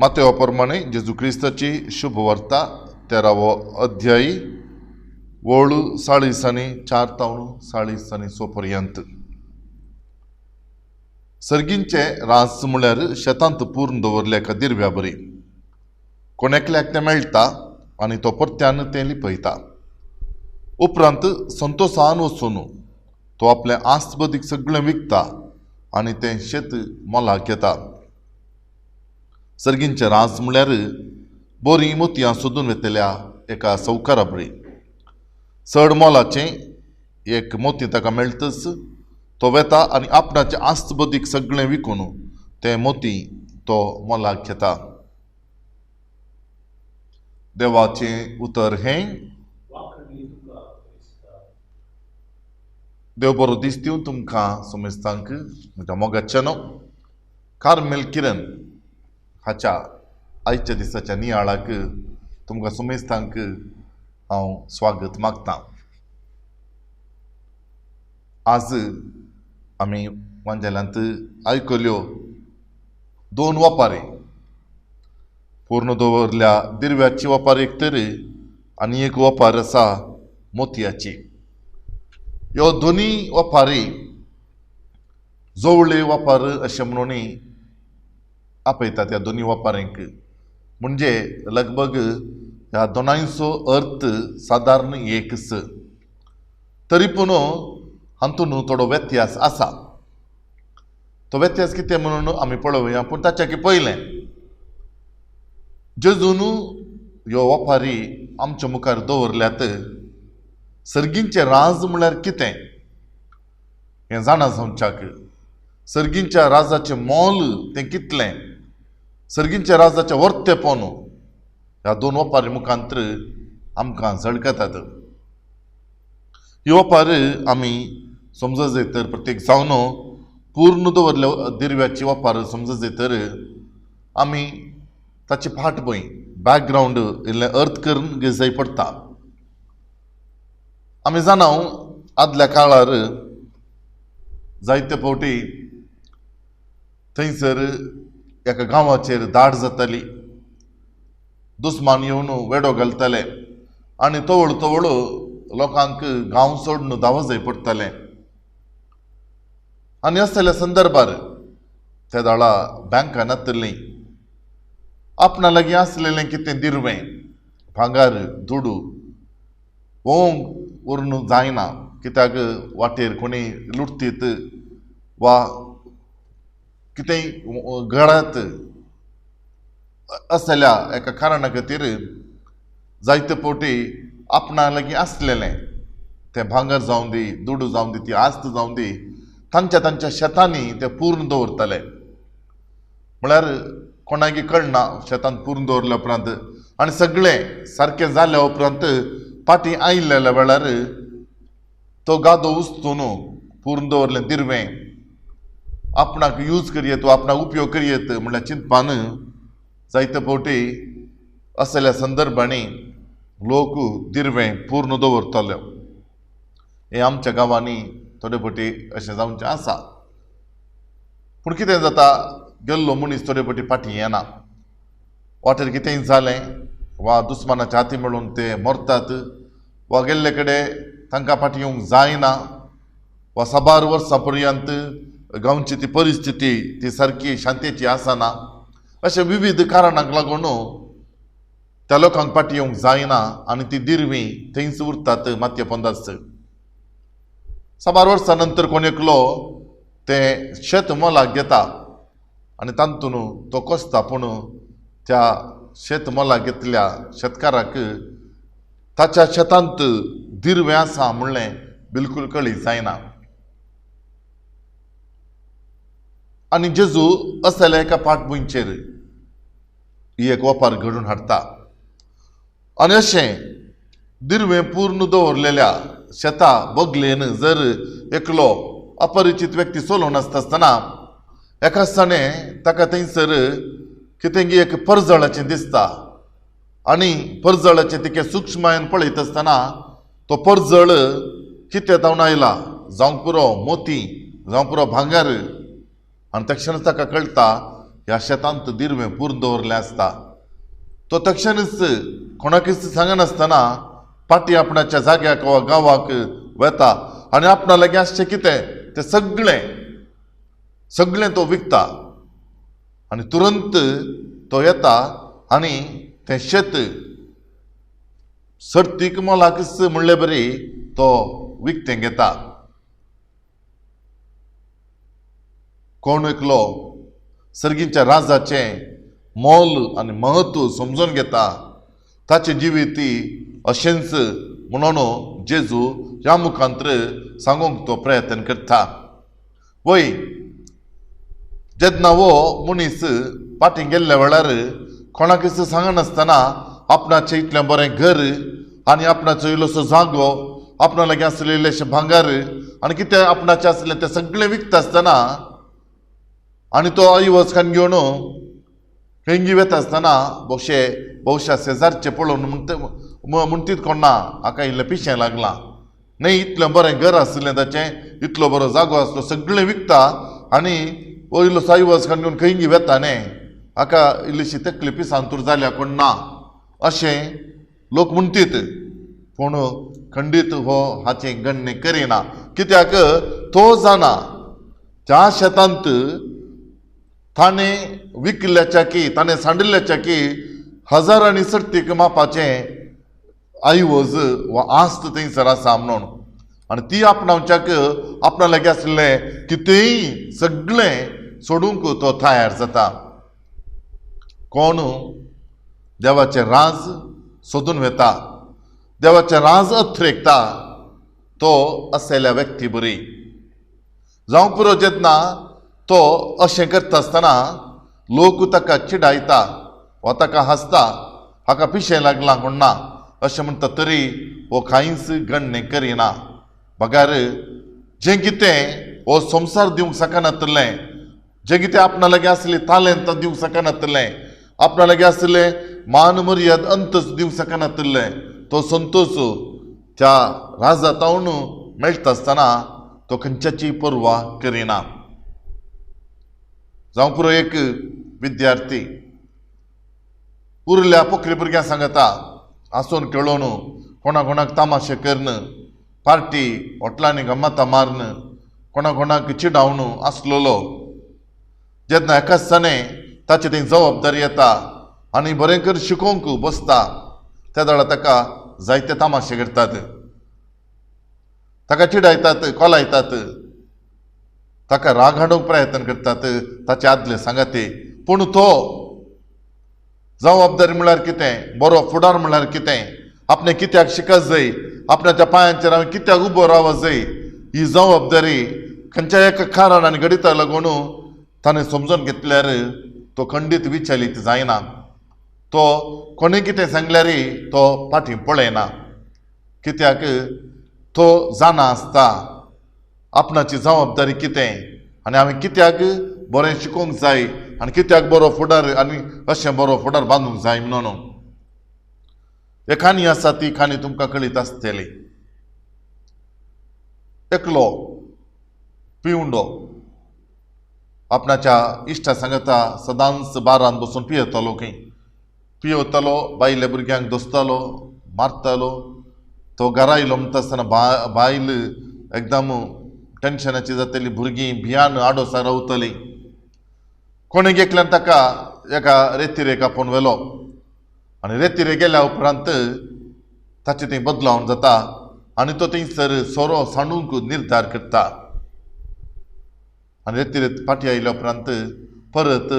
मातेवाप्रमाणे जेजू क्रिस्ताची शुभ वार्ता 13वो अध्याय 40 4 तावन 40 पर्यंत. सर्गींचे रास म्हळ्यार शेतांत पूर्ण दवरल्या एका दिरव्या बरी. कोणेकल्याक तें मेळटा आनी तो परत्यान तें लिपयता. उपरांत संतोषान वचून तो आपले आस्तबदीक सगळें विकता आनी तें शेत मोलाक घेता. सर्गींचे रास म्हळ्यार बरी मोतयां सोदून वेतल्या एका सौकारा बरी. चड मोलाचें एक मोती ताका मेळटच तो वेता आनी आपणाचें आस्तबदीक सगळें विकून तें मोती तो मोलाक घेता. देवाचें उतर हें. देव बरो दीस दिवं तुमकां समेस्तांक. म्हज्या मोगाचेनो कार्मेल किरण हाच्या आयच्या दिसाच्या नियाळाक तुमकां समेस्तांक हांव स्वागत मागतां. आज आमी वांजेल्यांत आयकल्यो दोन वपारी. पूर्ण दवरल्या दिरव्याची वपार एक तर आनी एक वपार आसा मोतयाची. ह्यो दोनी वपारी जवळे वपार अशें म्हणून आपयतात ह्या दोनी वपारींक. म्हणजे लगभग ह्या दोनांचो अर्थ सादारण एकच. तरी पूण हातून थोडो व्यत्यास आसा. तो व्यत्यास कितें म्हणून आमी पळोवया. पूण ताच्या पयलें जेजून ह्यो वपारी आमच्या मुखार दवरल्यात. सर्गींचे राज म्हळ्यार कितें हें जाणा जावच्याक. सर्गींच्या राजाचें मोल तें कितलें, सर्गींच्या राजाचें वर्तेपण ह्या दोन वपारी मुखांतर आमकां झळकतात. ही वपार आमी समजत तर प्रत्येक जावन पूर्ण दवरल्या दिरव्याची वपार समजत तर आमी ताची फाटभूंय बॅकग्रावंड इल्लें अर्थ करून जाय पडटा. आमी जाणाव आदल्या काळार जायते फावटी थंयसर एका गांवाचेर दाड जाताली. दुस्मान येवन वेडो घालताले आनी तवळ तवळ लोकांक गांव सोडून धांव जाय पडटालें. आनी असल्या संदर्भार त्या दाळा बँकां नासतलीं. आपणा लागीं आसलेलें कितें दिरवें भांगार दुडू भोवंक व्हरून जायना. कित्याक वाटेर कोणी लुटतीत वा कितेंय घडत असल्या एका कारणा खातीर जायते फावटी आपणा लागीं आसलेलें तें भांगर जावं दी, दुडू जावं दी, ती आस्त जावं दी, तांच्या शेतांनी ते पूर्ण दवरताले. म्हळ्यार कोणाकी कळना शेतांत पूर्ण दवरल्या उपरांत आनी सगळें सारकें जाल्या उपरांत पाटी आयिल्ल्या वेळार तो गादो उस्तून पूर्ण दवरलें दिरवें आपणाक यूज करयेत वा आपणाक उपयोग करयेत म्हळ्यार चिंतपान जायते फावटी असल्या संदर्भांनी लोक दिरवें पूर्ण दवरताले. हें आमच्या गांवांनी थोडे फावटी अशें जावचें आसा. पूण कितें जाता, गेल्लो मनीस थोडे फावटी फाटीं येना. वाटेर कितेंय जालें वा दुस्मानाच्या हाती मेळून ते मरतात वा गेल्ले कडेन तांकां फाटीं येवंक जायना वा साबार वर्सां पर्यंत गांवची ती परिस्थिती ती सारकी शांतेची आसना. अशे विविध कारणांक लागून त्या लोकांक फाटीं येवंक जायना आनी ती दिरवीं थंयच उरतात मातये पोंदास. साबार वर्सां नंतर कोण एकलो तें शेत मोलाक घेता आनी तातूंत तो कोसता. पूण त्या शेत मोलाक घेतल्या शेतकाराक ताच्या शेतांत दिरवें आसा म्हणलें बिलकूल कळी जायना. आनी जेजू असल्या एका फाटभूंयचेर ही एक वपार घडून हाडटा. आनी अशें दिरवें पूर्ण दवरलेल्या शेता बगलेन जर एकलो अपरिचीत व्यक्ती चलोवन आसतना एका दिसाणें ताका थंयसर कितेंय एक परजळाचें दिसता आनी परजळाचें तिके सूक्ष्मायेन पळयत आसतना तो परजळ कितें जावन आयला, जावं पुरो मोती जावं पुरो भांगर. आनी त्या क्षणांत ताका कळटा ह्या शेतांत दिरवें पूर्ण दवरलें आसता. तो तक्षणच कोणाकच सांगनासतना पाटी आपणाच्या जाग्याक वा गांवाक वता आनी आपणा लागीं आसचें कितें तें सगळें तो विकता आनी तुरंत तो येता आनी तें शेत सर्तीक मोलाकच म्हणले बरी तो विकतें घेता. कोण एकलो सर्गीच्या राजाचें मोल आनी महत्व समजून घेता ताचे जिवीती अशेंच म्हणून जेजू ह्या मुखांत्र सांगूंक तो प्रयत्न करता. वय जेन्ना वो मनीस पाटी गेल्ल्या वेळार कोणाकच सांगनासतना आपणाचें इतलें बरें घर आनी आपणाचो इल्लोसो जागो आपणा लागीं आसलें इल्लेशें भांगर आनी कितें आपणाचें आसलें तें सगळें विकता आसतना आनी तो आई वचकान घेवन खंयी वता आसतना भोवशा शेजारचे पळोवन म्हणटीत कोण ना हाका इल्लें पिशें लागलां न्हय इतलें बरें घर आसलें ताचें इतलो बरो जागो आसलो सगळें विकता आनी ओ इल्लो साई वचकान घेवन खंयी वेता न्ही हाका इल्लीशी तकली पिसांतूर जाल्या कोण ना अशें लोक म्हणटीत. पूण खंडीत हो हाचें गणने करिना कित्याक तो जाणा त्या शेतांत ताणें विकल्याच्या की ताणें सांडिल्ल्याच्या की हजारांनी सर्तीक मापाचें आयवज वा आस्त थंयसर आसा म्हणून आनी ती आपणावच्याक आपणा लागीं आसलें कितेंय सगळें सोडूंक तो तयार जाता. कोण देवाचें राज सोदून वेता देवाचें राज अथ्रेकता तो आसलेल्या व्यक्ती बरी जावं पुरो जेन्ना तो अशें करता आसतना लोक ताका चिडायता वा ताका हांसता हाका पिशें लागलां म्हण ना अशें म्हणटा तरी हो कांयच गणने करिना. बगार जें कितें हो संवसार दिवंक शकनातलें जें कितें आपणा लागीं आसलें तालेंत दिवंक शकनातलें आपणा लागीं आसलें मान मर्याद अंतच दिवंक शकनातलें तो संतोष त्या राजातावन मेळटा आसतना तो खंयच्याची पर्वा करिना. जावं पुरो एक विद्यार्थी उरल्या पोखरी भुरग्यांक सांगता हांसून खेळोन कोणाक तामाशे करन पार्टी हॉटलांनी गम्मातां मारन कोणाक चिडावन आसलेलो जेन्ना एका दिसांनी ताची थंय जबाबदारी येता आनी बरें कर शिकोवंक बसता त्या वेळार ताका जायते तामाशे करतात ताका चिडायतात कोलायतात ताका राग हाडूंक प्रयत्न करतात ताचे आदले सांगाते. पूण तो जबाबदारी म्हळ्यार कितें बरो फुडार म्हळ्यार कितें आपणें कित्याक शिकत जाय आपणाच्या पांयांचेर हांवें कित्याक उबो रावत जाय ही जबाबदारी खंयच्या एका कारणान घडिता लागून ताणें समजून घेतल्यार तो खंडीत विचलीत जायना. तो कोणी कितें सांगल्यारय तो फाटीं पळयना कित्याक तो जाणा आसता आपणाची जबाबदारी कितें आनी हांवें कित्याक बरें शिकोवंक जाय आनी कित्याक बरो फुडार आनी अशें बरो फुडार बांदूंक जाय म्हणून. एक खाणी आसा ती खाणी तुमकां कळीत आसतली. एकलो पिवंडो आपणाच्या इश्टा सांगता सदांच बारान बसून पियेतालो खंय पियेतालो बायल्या भुरग्यांक दोसतालो मारतालो. तो घरा येयलो म्हणटा आसतना बायल एकदम टेन्शनाची जातली भुरगीं भियान आडोसा रावतलीं. कोणी गेकल्यान ताका एका रेतीरेक आपोवन व्हेलो आनी रेतीरे गेल्या उपरांत ताचे थंय बदलावन जाता आनी तो थंयसर सोरो सांडूंक निर्धार करता. आनी रेतीरे फाटीं आयल्या उपरांत परत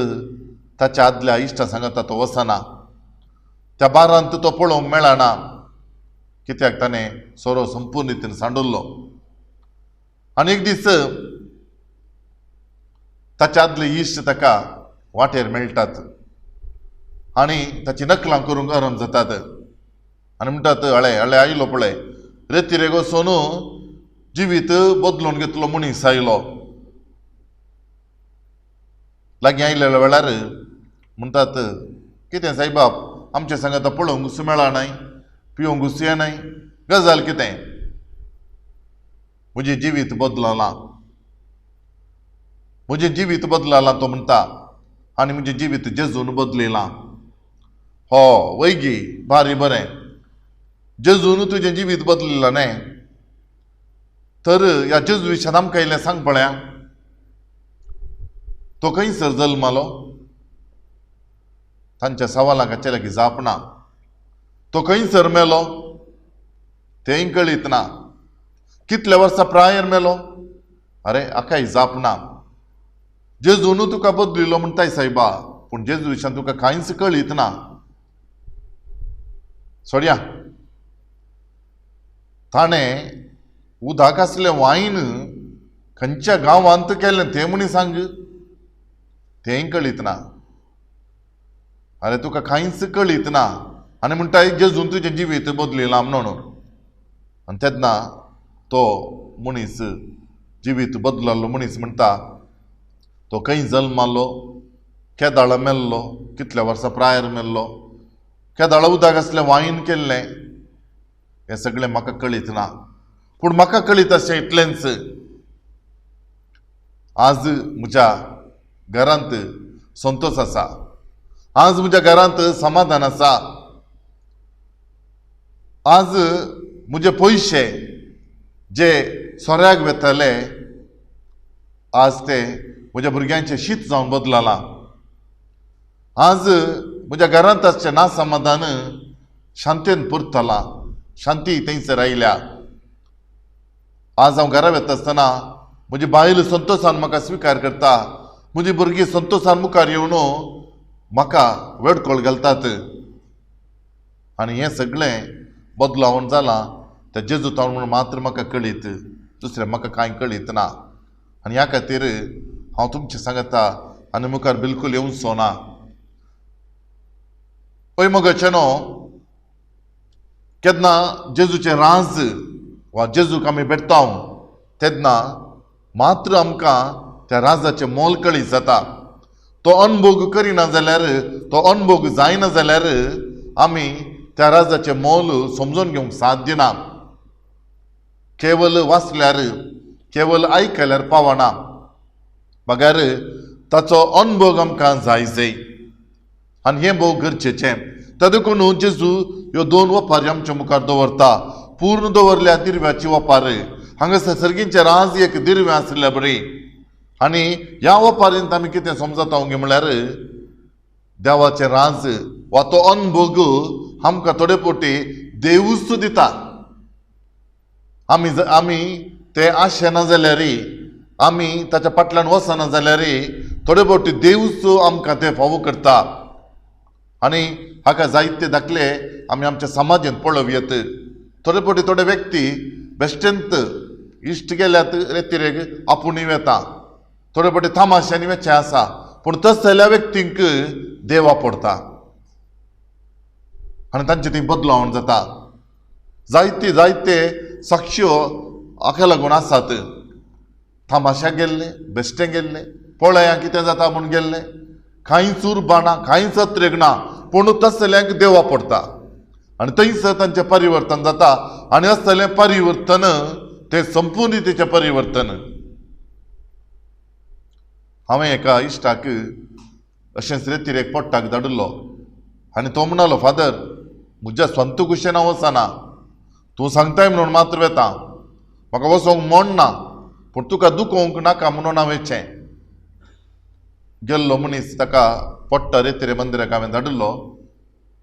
ताच्या आदल्या इश्टा सांगता तो वचना. त्या बारांत तो पळोवंक मेळना कित्याक ताणें सोरो संपूर्ण रितीन सांडुल्लो. आनी एक दीस ताचे आदले इश्ट ताका वाटेर मेळटात आनी ताची नकलां करूंक गरम जातात आनी म्हणटात हळे आयलो पळय रेतीरेक वचून जिवीत बदलून घेतलो मनीस आयलो. लागीं आयलेल्या वेळार म्हणटात कितें साईबाब आमचे सांगता पळोवंक घुसू मेळना पिवंक घुसू येनाय गजाल कितें म्हजें जिवीत बदललां तो म्हणटा आनी म्हजें जिवीत जेजून बदलिलां. हो वैगी भारी बरें. जेजून तुजें जिवीत बदलिलां न्ही. तर ह्या जेजू विशयान आमकां इल्लें सांग पळया. तो खंयसर जल्मालो? तांच्या सवालांक हाचे लागीं जाप ना. तो खंयसर मेलो? तेंय कळीत ना. कितल्या वर्सां प्रायर मेलो? अरे हाकाय जाप ना. जेजून तुका बदलिलो म्हणटाय सायबा, पूण जेजू विशयान तुका कांयच कळीत ना. सोडया. ताणें उदक आसलें वायन खंयच्या गांवांत केलें तें म्हणी सांग. तेंय कळीत ना. अरे तुका कांयच कळीत ना आनी म्हणटाय जेजून तुजें जिवीत बदलिलां म्हणून. आनी तेन्ना तो मनीस जिवीत बदलल्लो मनीस म्हणटा तो खंय जल्मालो, केदाळ मेल्लो, कितल्या वर्सां प्रायर मेल्लो, केदाळ उदक आसलें वायन केल्लें, हें सगळें म्हाका कळीत ना. पूण म्हाका कळीत अशें इतलेंच, आज म्हज्या घरांत संतोश आसा. आज म्हज्या घरांत समाधान आसा. आज म्हजे पयशे जे सोऱ्याक वेतले, आज ते म्हज्या भुरग्यांचें शीत जावन बदललां. आज म्हज्या घरांत आसचें ना समाधान शांतेन परतलां. शांती थंयसर आयल्या. आज हांव घरा वेता आसतना म्हजी बायल संतोशान म्हाका स्विकार करता. म्हजी भुरगीं संतोशान मुखार येवन म्हाका वेडकोळ घालतात. आनी हें सगळें बदलावण जालां त्या जेजूतान म्हणून मात्र म्हाका कळीत. दुसरें म्हाका कांय कळीत ना. आनी ह्या खातीर हांव तुमचें सांगता आनी मुखार बिलकूल येवचो ना. पळय मोगाचेनो, केन्ना जेजूचें राज वा जेजूक आमी भेटताव तेन्ना मात्र आमकां त्या राजाचें मोल कळीत जाता. तो अनुभव करिना जाल्यार, तो अनुभव जायना जाल्यार आमी त्या राजाचें मोल समजून घेवंक साध्य ना. केवल वाचल्यार, केवल आयकल्यार पावना. बगार ताचो अनुभव आमकां जाय. आनी हें भोव गरजेचें. तातूंत जेजू ह्यो 2 वपारी आमच्या मुखार दवरता. पूर्ण दवरल्या दिरव्याची वपार. हांगासर सर्गींचें राज एक दिरवें आसलें बरी. आनी ह्या वपारींत आमी कितें समजता म्हळ्यार देवाचें राज वा तो अनुभव आमकां थोडे फावटी देवूच दिता. आमी ते आशेना जाल्यार, आमी ताच्या फाटल्यान वचना जाल्यार थोडे फावटी देवूच आमकां ते फावो करता. आनी हाका जायते दाखले आमी आमच्या समाजांत पळोवं येत. थोडे फावटी थोडे व्यक्ती बेश्टेंत इश्ट गेल्यात रेतीरेक आपुणूय वेता. थोडे फावटी तमाशांनी वेचे आसा. पूण तसल्या व्यक्तींक देव आपडटा आनी तांचे थंय बदलावण जाता. जायते साक्षी हाका लागून आसात. तमाशाक गेल्ले, बेश्टे गेल्ले, पळया कितें जाता म्हूण गेल्ले, कांयच उर्बा, कांयच अत्रेक ना, पूण तसल्यांक देव आपडटा आनी थंयसर तांचें परिवर्तन जाता. आनी असलें परिवर्तन तें संपूर्णतेचें परिवर्तन. हांवें एका इश्टाक अशेंच रेतीरेक पोट्टाक धाडिल्लो आनी तो म्हणलो, फादर म्हज्या स्वंत कुशेन हांव वचना. तूं सांगताय म्हणून मात्र वेता. म्हाका वचोंक मन ना, पूण तुका दुखोवंक नाका म्हणून हांव वेचें. गेल्लो मनीस ताका पोट्टा रेतीरे मंदिराक हांवें धाडिल्लो.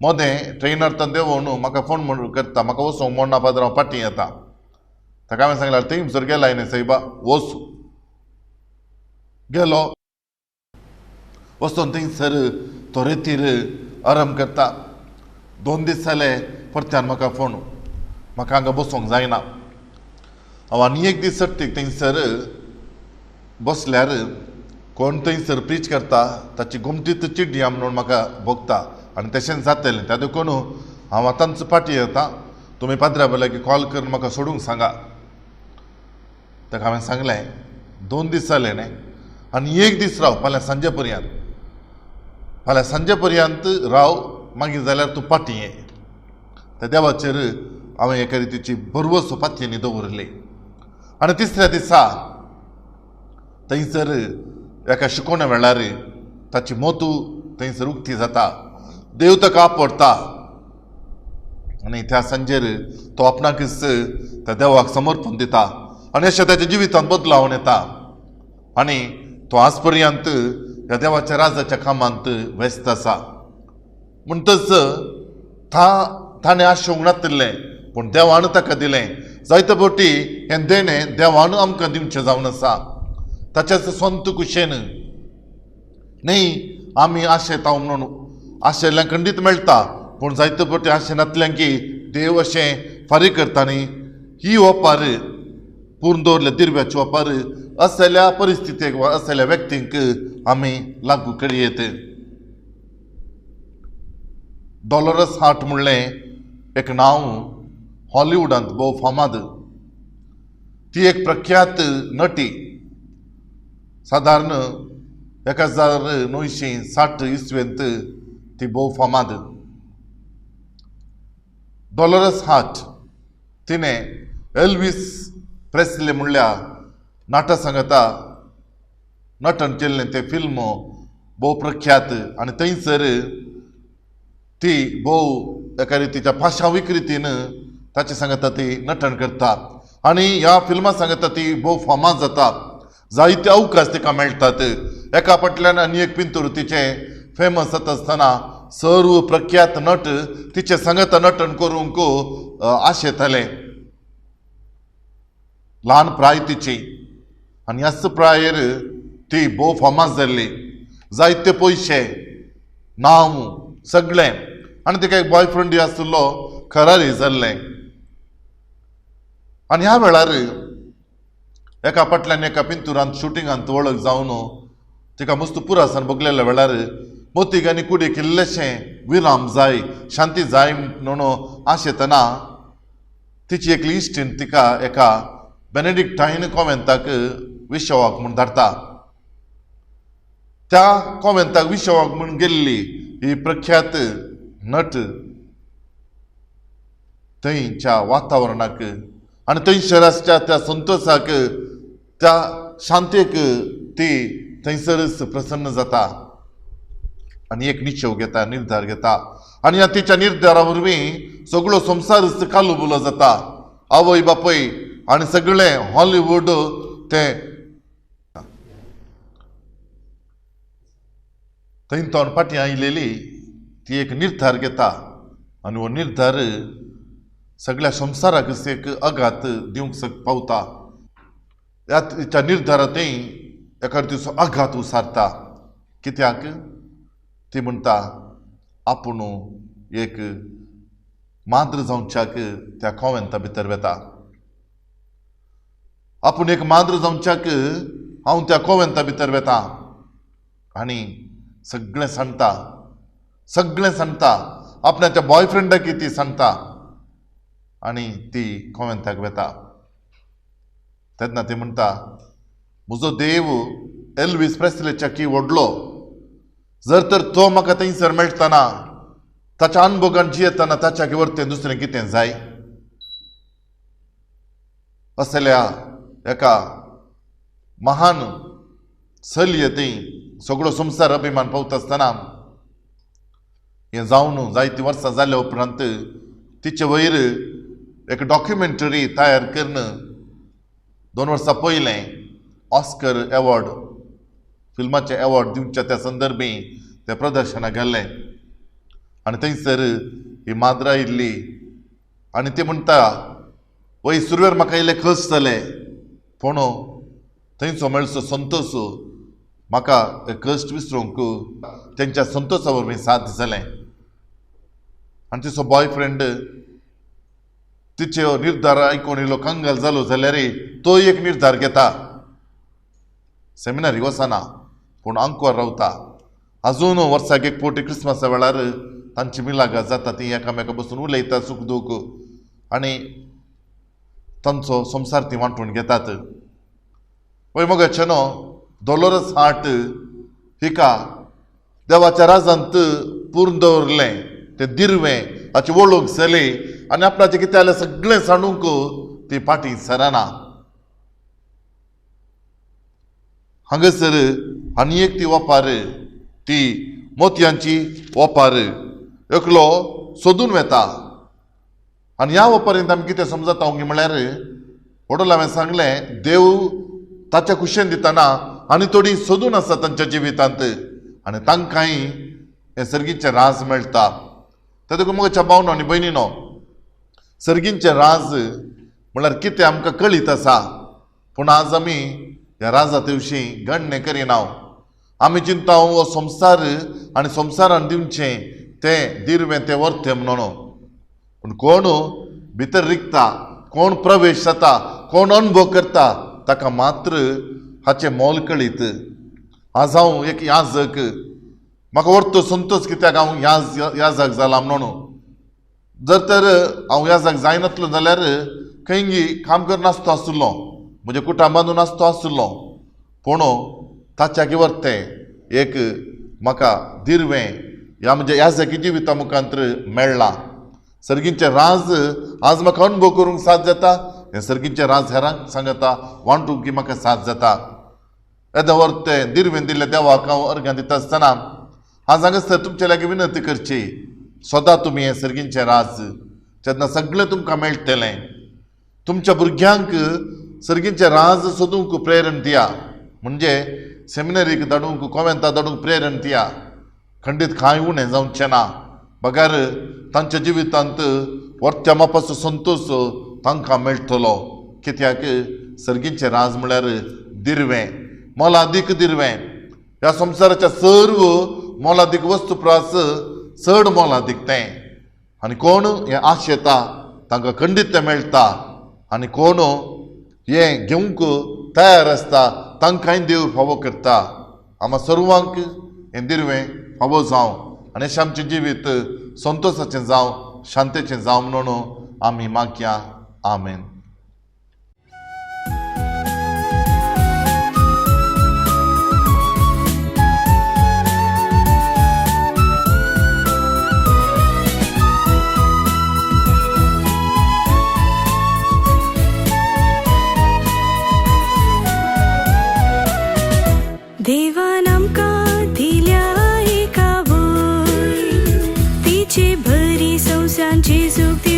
मोदें ट्रेनर देवून म्हाका फोन करता, म्हाका वचोंक मन ना फादर, हांव फाटीं येता. ताका हांवें सांगल्यार थंयसर गेलाय न्ही सायबा, वच. गेलो, वचून थंयसर तो रेतीर आराम करता. 2 दीस जाले परत्यान म्हाका फोन, म्हाका हांगा बसोंक जायना. हांव आनी एक दीस सर्तीक थंयसर बसल्यार कोण थंयसर प्रीच करता ताची घुमटीत चिड्डी म्हणून म्हाका भोगता. आनी तशें जातलें. त्या देखून हांव आतांच फाटीं येता. तुमी पाद्र्या लागीं कॉल करून म्हाका सोडूंक सांगा. ताका हांवें सांगलें 2 दीस जाले न्ही, आनी 1 दीस राव, फाल्यां सांजे पर्यंत. फाल्यां सांजे पर्यंत राव, मागीर जाल्यार तूं फाटीं ये. त्या देवाचेर हांवें एका रितीची बरवस फातयेनी दवरली. आनी 3ऱ्या दिसा थंयसर एका शिकोवण्या वेळार ताची मोतू थंयसर उक्ती जाता, देव ताका आपडटा आनी त्या संजेर तो आपणाकच त्या देवाक समर्पण दिता आनी अशें ताच्या जिवितांत बदलावन येता आनी तो आज पर्यंत ह्या देवाच्या राजाच्या कामांत व्यस्त आसा. म्हणटच ताणें आशोंक नासलें पूण देवान ताका दिलें. जायते फावटी हें देणें देवान आमकां दिवचें जावन आसा ताच्याच स्वंत कुशेन न्ही. आमी आशेताव म्हणून आशेल्ल्यां खंडीत मेळटा पूण जायते फावटी आशे नासल्यांक की देव अशें फारीक करता न्ही. ही ओपार पूर्ण दवरल्या दिरव्याची ओपार असल्या परिस्थितीक वा असल्या व्यक्तींक आमी लागू करयेत. डॉलरस हार्ट म्हणलें एक नांव हॉलिवूडांत भोव फामाद. ती एक प्रख्यात नटी. सादारण 1960 इसवेंत ती भोव फामाद. डॉलरस हार्ट तिणें एल्विस प्रेस्ले म्हणल्या नाट्य संगता नटन केल्लें तें फिल्म भोव प्रख्यात आनी थंयसर ती भोव एका रितीच्या फाशावीक रितीन ताचे सांगता ती नटन करता आनी ह्या फिल्मा सांगता ती भोव फामाद जाता. जायते अवकाश तिका मेळटात. एका फाटल्यान आनी एक पिंतूर तिचे फेमस जाता आसतना सर्व प्रख्यात नट तिचे सांगता नटन करूंक आशेताले. ल्हान प्राय तिची आनी ह्याच प्रायेर ती भोव फामाद जाल्ली. जायते पयशे नांव सगळें आनी तिका एक बॉयफ्रेंड आसलो खरारी जाल्लें. आनी ह्या वेळार एका फाटल्यान एका पिंतुरांत शुटिंगांत वळख जावन तिका मस्त पुरासान भोगलेल्या वेळार मोतीक आनी कुडीक इल्लेशें विराम जाय शांती जाय म्हणून आशेतना तिची एकली इश्टीण तिका एका बेनेडिक्टायन कॉव्हेंताक विशवाक म्हूण धाडटा. त्या कॉव्हेंताक विशवाक म्हूण गेल्ली ही प्रख्यात नट थंयच्या वातावरणाक आनी थंयसराच्या त्या संतोशाक त्या शांतेक ती थंयसरच प्रसन्न जाता आनी एक निश्चय घेता, निर्धार घेता आनी ह्या तिच्या निर्धारा वरवीं सगळो संवसारच कालू बुलो जाता. आवय बापय आनी सगळें हॉलिवूड तें थंयतोन फाटीं आयिल्ली ती एक निर्धार घेता आनी हो निर्धार सगळ्या संवसाराक एक आघात दिवंक पावता. त्या निर्धारांतय एका दिवसा आघात उसारता. कित्याक ती म्हणटा आपूण एक माद्र जावच्याक त्या कॉव्हेंता भितर वेता. आपूण एक माद्र जावच्याक हांव त्या कॉव्हेंता भितर वेता आनी सगळें सांगता आपणाच्या बॉयफ्रेंडाक ती सांगता आनी ती कॉव्हेंताक वेता. तेन्ना ती म्हणटा म्हजो देव एल्विस प्रेस्लेच्या की व्हडलो. जर तर तो म्हाका थंयसर मेळटना ताच्या अणभवान जियेतना ताच्याक व्हरतें दुसरें कितें जाय. असल्या एका महान चलयेंतय सगळो संवसार अभिमान पावता आसतना हें जावन जायतीं वर्सां जाल्या उपरांत तिचे वयर एक डॉक्युमेंटरी तयार करून 2 वर्सां पयलें ऑस्कर एवॉर्ड फिल्माचे एवॉर्ड दिवच्या त्या संदर्भी तें प्रदर्शनाक गेल्लें आनी थंयसर ही माद्रा आयिल्ली आनी ती म्हणटा वय सुरवेर म्हाका इल्ले कश्ट जाले पूण थंयचो मेळचो संतोश म्हाका कश्ट विसरूंक तेंच्या संतोशा वरवीं साथ जालें. आनी तिचो बॉयफ्रेंड तिचे निर्धार आयकून इल्लो कंगाल जालो जाल्यार तो एक निर्धार घेता. सेमिनारी वचना पूण आंकोर रावता. अजून वर्साक एक फावटी क्रिस्मसा वेळार तांची मिलागत जाता. ती एकामेका बसून उलयता सूख दूख आनी तांचो संवसार ती वांटून घेतात. वय मोगाचे न्हू डॉलरस हार्ट हिका देवाच्या राजांत पूर्ण दवरलें तें दिरवें हाची वळख जाली आनी आपणाचें कितें जालें सगळें सांडूंक ती फाटीं सरना. हांगासर आनी एक ती ओपार ती मोतयांची ओपार एकलो सोदून वेता. आनी ह्या ओपारींत आमी कितें समजता म्हळ्यार वडोल हांवें सांगलें देव ताच्या कुशेन दितना आनी थोडी सोदून आसा तांच्या जिवितांत आनी तांकांय हें सर्गीचें राज मेळटा. ते देखून म्हज्या भावनो आनी भयणीनो, सर्गींचें राज म्हळ्यार कितें आमकां कळीत आसा, पूण आज आमी ह्या राजा विशीं गण्य करिना. आमी चिंता हो संवसार आनी संवसारान दिवचें तें दिरवें तें वर्थ म्हणून. पूण कोण भितर रिगता, कोण प्रवेश जाता, कोण अनुभव करता, ताका मात्र हाचें मोल कळीत. आज हांव एक याजक, म्हाका व्हरतो संतोश कित्याक हांव याजक जाला म्हणून. जर तर हांव याजक जायनासलो जाल्यार खंयी काम करनासतो आसलो, म्हज्या कुटुंबांतून आसतो आसलो. पूण ताच्या व्हरतें एक म्हाका दिरवें ह्या म्हणजे याजकी जिविता मुखांतर मेळ्ळां. सर्गींचें राज आज म्हाका अनुभव करूंक साथ जाता. हें सर्गींचें राज हेरांक सांगता, वांटूंक की म्हाका साथ जाता. येदें व्हरतें दिरवें दिल्लें देवाक हांव अर्घ्यां दिता आसतना आज हांगासर तुमचे लागीं विनंती करची, सदां तुमी हें सर्गींचें राज जेन्ना सगळें तुमकां मेळटलें, तुमच्या भुरग्यांक सर्गींचें राज सोदूंक प्रेरण दिया. म्हणजे सेमिनरीक धाडूंक, कॉवेंतां धाडूंक प्रेरण दिया. खंडीत कांय उणें जावचें ना. बगार तांच्या जिवितांत वर्त्या मापाचो संतोश तांकां मेळटलो. कित्याक सर्गींचें राज म्हळ्यार दिरवें, मोलादीक दिरवें. ह्या संवसाराच्या सर्व मोलादीक वस्तू प्रास चड मोलादीक तें. आनी कोण हें आशेता तांकां खंडीत तें मेळटा. आनी कोण हें घेवंक तयार आसता तांकांय देव फावो करता. आम्हा सर्वांक हें दिरवें फावो जावं आनी अशें आमचें जिवीत संतोशाचें जावं, शांतेचें जावं म्हणून आमी मागया. आमेन. देवान आमकां दिल्या एका वय, तिचे बरी संवसार जेजूक